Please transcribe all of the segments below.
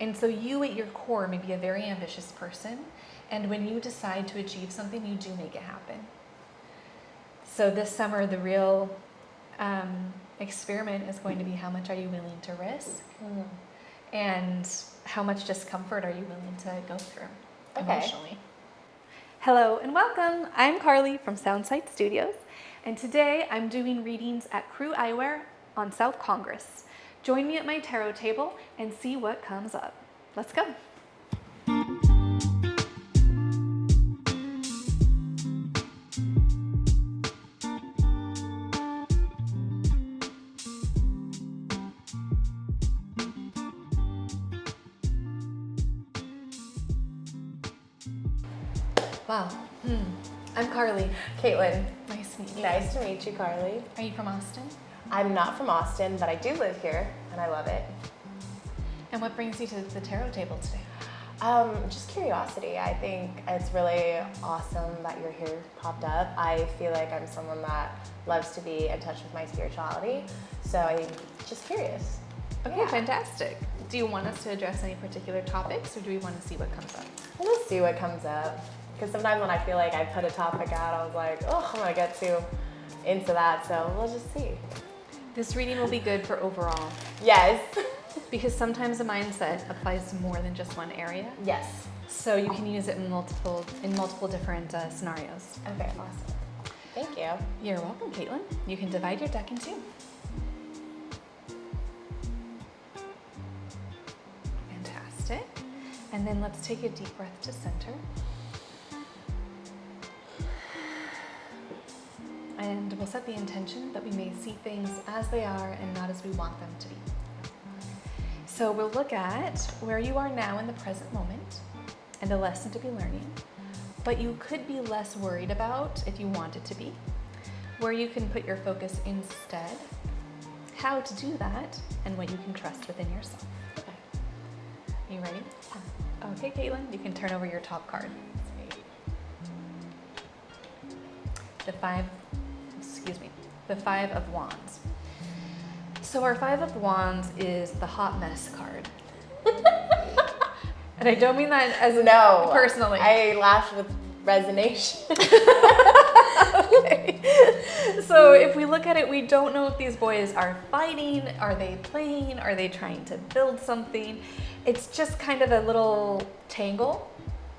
And so you at your core may be a very ambitious person, and when you decide to achieve something, you do make it happen. So this summer, the real experiment is going to be how much are you willing to risk, and how much discomfort are you willing to go through emotionally. Hello and welcome. I'm Carly from Soundsight Studios, and today I'm doing readings at Crew Eyewear on South Congress. Join me at my tarot table and see what comes up. Let's go. Wow. I'm Carly. Caitlin. Nice to meet you. Nice to meet you, Carly. Are you from Austin? I'm not from Austin, but I do live here, and I love it. And what brings you to the tarot table today? Just curiosity. I think it's really awesome that you're here, popped up. I feel like I'm someone that loves to be in touch with my spirituality, so I'm just curious. Okay, fantastic. Do you want us to address any particular topics, or do we want to see what comes up? We'll just see what comes up, because sometimes when I feel like I put a topic out, I was like, oh, I'm gonna get too into that, so we'll just see. This reading will be good for overall. Yes. Because sometimes the mindset applies to more than just one area. Yes. So you can use it in multiple different scenarios. Okay, awesome. Thank you. You're welcome, Caitlin. You can divide your deck in two. Fantastic. And then let's take a deep breath to center. And we'll set the intention that we may see things as they are and not as we want them to be. So we'll look at where you are now in the present moment and a lesson to be learning, but you could be less worried about if you wanted to be, where you can put your focus instead, how to do that, and what you can trust within yourself. Okay. Are you ready? Yeah. Okay, Caitlin, you can turn over your top card. The Five of Wands. So our Five of Wands is the hot mess card. And I don't mean that as personally. I laughed with resignation. Okay. So if we look at it, we don't know if these boys are fighting, are they playing, are they trying to build something? It's just kind of a little tangle.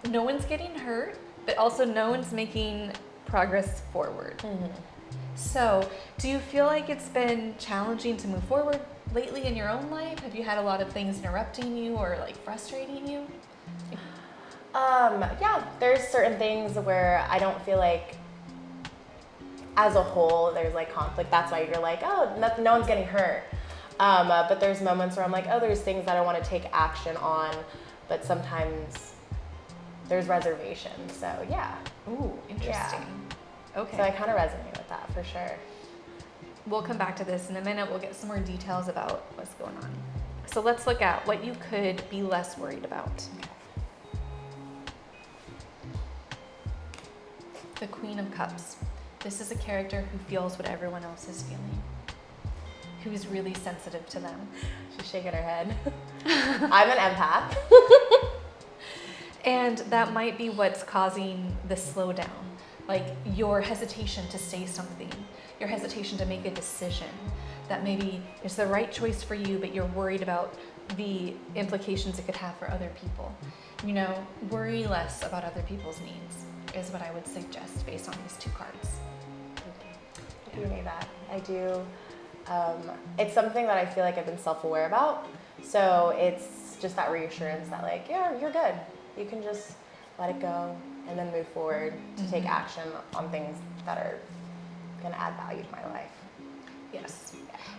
No one's getting hurt, but also no one's making progress forward. Mm-hmm. So, do you feel like it's been challenging to move forward lately in your own life? Have you had a lot of things interrupting you or like frustrating you? Yeah, there's certain things where I don't feel like as a whole there's like conflict. That's why you're like, oh, no one's getting hurt. But there's moments where I'm like, oh, there's things that I want to take action on, but sometimes there's reservations. So, yeah. Ooh, interesting. Yeah. Okay. So I kind of resonate with that for sure. We'll come back to this in a minute. We'll get some more details about what's going on. So let's look at what you could be less worried about. The Queen of Cups. This is a character who feels what everyone else is feeling, who is really sensitive to them. She's shaking her head. I'm an empath. And that might be what's causing the slowdown. Like your hesitation to say something, your hesitation to make a decision that maybe is the right choice for you, but you're worried about the implications it could have for other people. You know, worry less about other people's needs is what I would suggest based on these two cards. I do need that. I do. It's something that I feel like I've been self-aware about. So it's just that reassurance that like, yeah, you're good. You can just let it go and then move forward to take action on things that are going to add value to my life. Yes.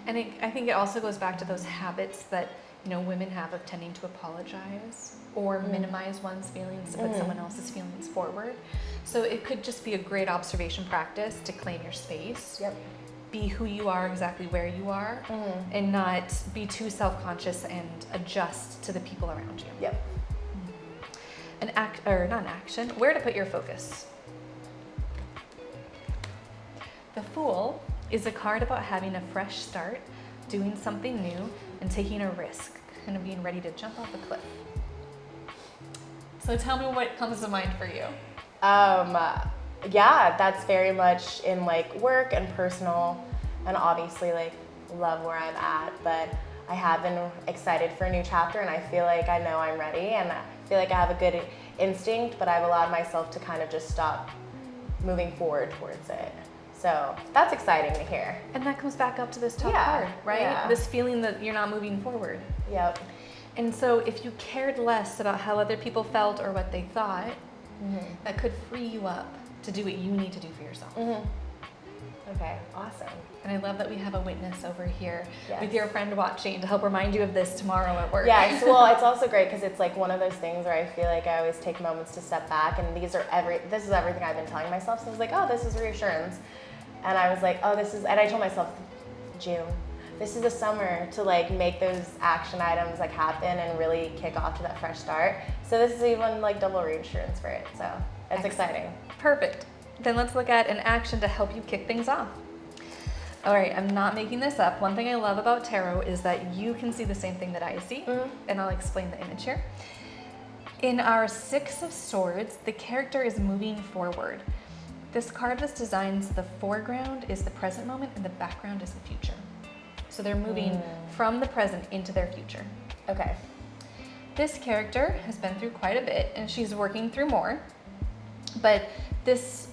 And I think it also goes back to those habits that, you know, women have of tending to apologize or minimize one's feelings to put someone else's feelings forward. So it could just be a great observation practice to claim your space. Yep. Be who you are, exactly where you are, and not be too self-conscious and adjust to the people around you. Yep. Where to put your focus. The Fool is a card about having a fresh start, doing something new, and taking a risk. kind of being ready to jump off a cliff. So tell me what comes to mind for you. Yeah, that's very much in like work and personal, and obviously like love where I'm at, but I have been excited for a new chapter, and I feel like I know I'm ready, and I feel like I have a good instinct, but I've allowed myself to kind of just stop moving forward towards it. So that's exciting to hear. And that comes back up to this top Yeah, card, right? yeah. This feeling that you're not moving forward. Yep. And so if you cared less about how other people felt or what they thought, that could free you up to do what you need to do for yourself. Okay, awesome. And I love that we have a witness over here Yes. with your friend watching to help remind you of this tomorrow at work. Yeah, well, it's also great because it's like one of those things where I feel like I always take moments to step back, and this is everything I've been telling myself. So I was like, oh, this is reassurance. And I was like, oh, and I told myself, June, this is the summer to like make those action items like happen and really kick off to that fresh start. So this is even like double reassurance for it. So it's exciting. Perfect. Then let's look at an action to help you kick things off. All right, I'm not making this up. One thing I love about tarot is that you can see the same thing that I see, and I'll explain the image here. In our Six of Swords, the character is moving forward. This card was designed so the foreground is the present moment and the background is the future. So they're moving from the present into their future. Okay. This character has been through quite a bit and she's working through more, but this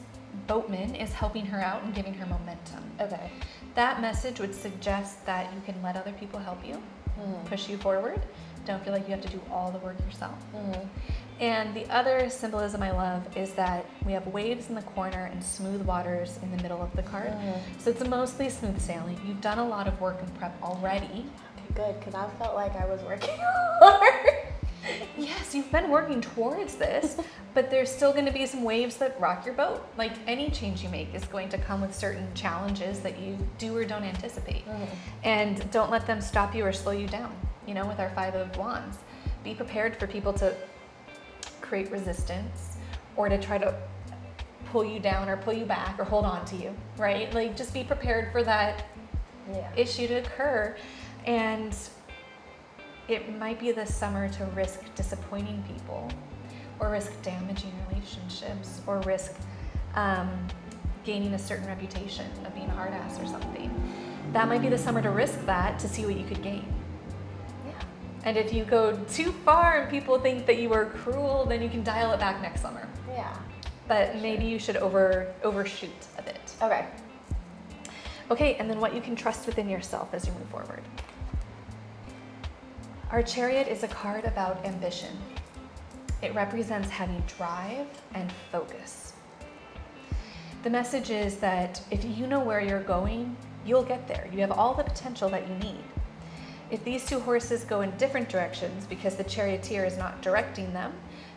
boatman is helping her out and giving her momentum. Okay. That message would suggest that you can let other people help you, push you forward. Don't feel like you have to do all the work yourself. And the other symbolism I love is that we have waves in the corner and smooth waters in the middle of the card. So it's mostly smooth sailing. You've done a lot of work and prep already. Okay, good, because I felt like I was working hard. Yes, you've been working towards this, but there's still going to be some waves that rock your boat. Like any change you make is going to come with certain challenges that you do or don't anticipate. And don't let them stop you or slow you down. You know, with our Five of Wands, be prepared for people to create resistance or to try to pull you down or pull you back or hold on to you, right? Like just be prepared for that issue to occur. And it might be this summer to risk disappointing people or risk damaging relationships or risk gaining a certain reputation of being a hard ass or something. That might be the summer to risk that to see what you could gain. And if you go too far and people think that you are cruel, then you can dial it back next summer. Yeah. But maybe you should overshoot a bit. Okay. Okay, and then what you can trust within yourself as you move forward. Our Chariot is a card about ambition. It represents having drive and focus. The message is that if you know where you're going, you'll get there. You have all the potential that you need. If these two horses go in different directions because the charioteer is not directing them,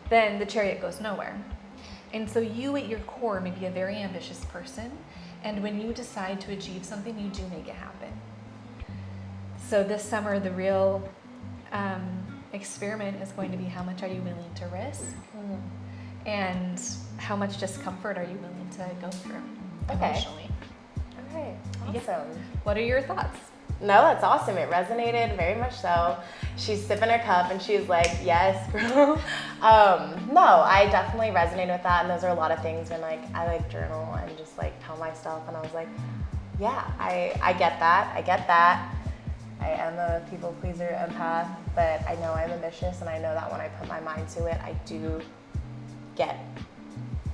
then the chariot goes nowhere. And so you at your core may be a very ambitious person, and when you decide to achieve something, you do make it happen. So this summer, the real experiment is going to be how much are you willing to risk, and how much discomfort are you willing to go through emotionally. Okay, awesome. Yeah. What are your thoughts? No, that's awesome. It resonated very much so. She's sipping her cup and she's like, yes, girl. No, I definitely resonated with that. And those are a lot of things when like I like journal and just like tell my stuff. And I was like, yeah, I get that. I get that. I am a people pleaser empath, but I know I'm ambitious and I know that when I put my mind to it, I do get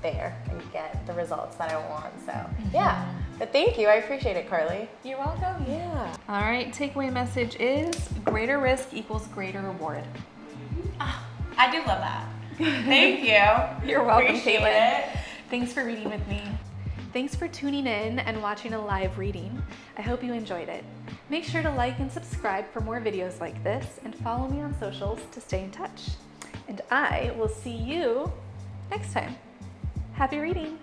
there and get the results that I want. So yeah, but thank you. I appreciate it, Carly. You're welcome. Yeah. All right, takeaway message is greater risk equals greater reward. I do love that. Thank you. You're welcome, Appreciate Caitlin. it. Thanks for reading with me. Thanks for tuning in and watching a live reading. I hope you enjoyed it. Make sure to like and subscribe for more videos like this and follow me on socials to stay in touch. And I will see you next time. Happy reading.